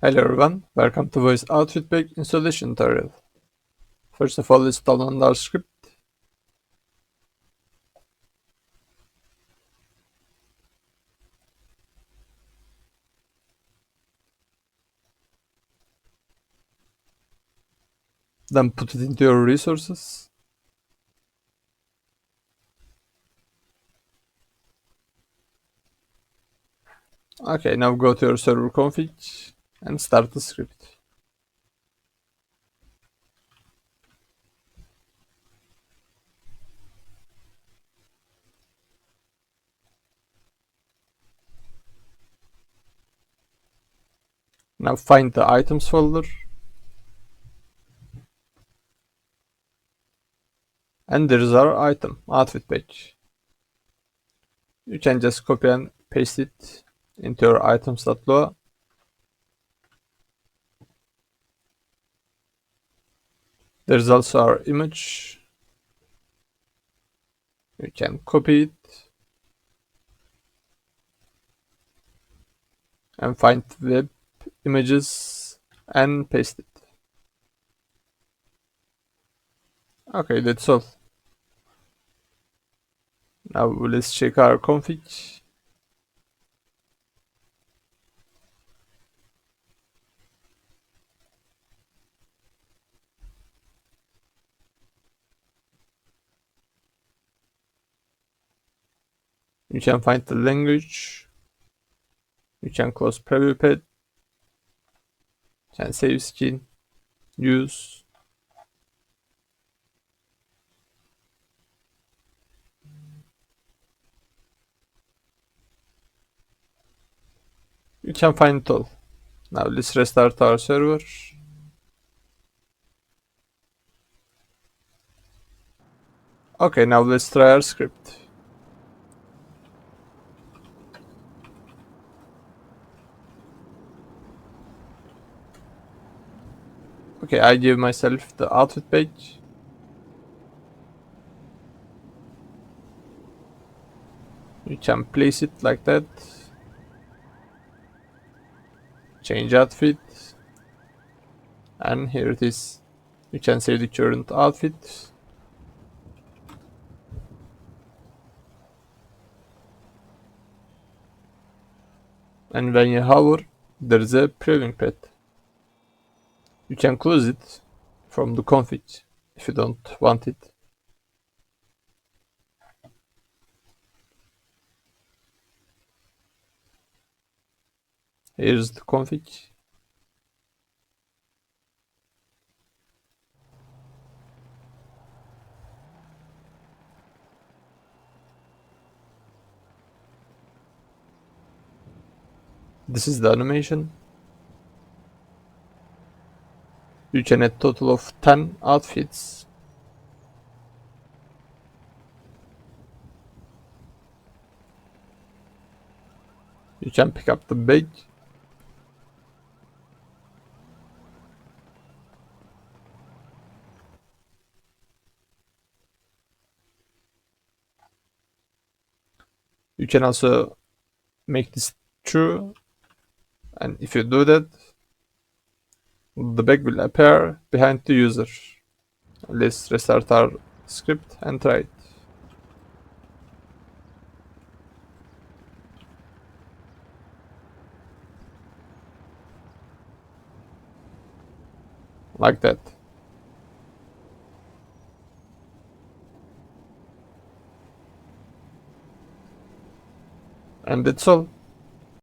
Hello everyone, welcome to Wais Outfitbag installation tutorial. First of all, install our script. Then put it into your resources. Okay, now go to your server config and start the script. Now find the items folder and there is our item, outfit page. You can just copy and paste it into your items.lua. There's also our image. You can copy it and find web images and paste it. Okay, that's all. Now let's check our config. You can find the language. You can close preview pad. You can save skin. Use. You can find it all. Now let's restart our server. Okay, now let's try our script. Okay, I give myself the outfit page. You can place it like that. Change outfit. And here it is. You can save the current outfit. And when you hover, there is a previewing pad. You can close it from the config if you don't want it. Here's the config. This is the animation. You can add total of 10 outfits. You can pick up the bag. You can also make this true, and if you do that, the bag will appear behind the user. Let's restart our script and try it. Like that. And that's all.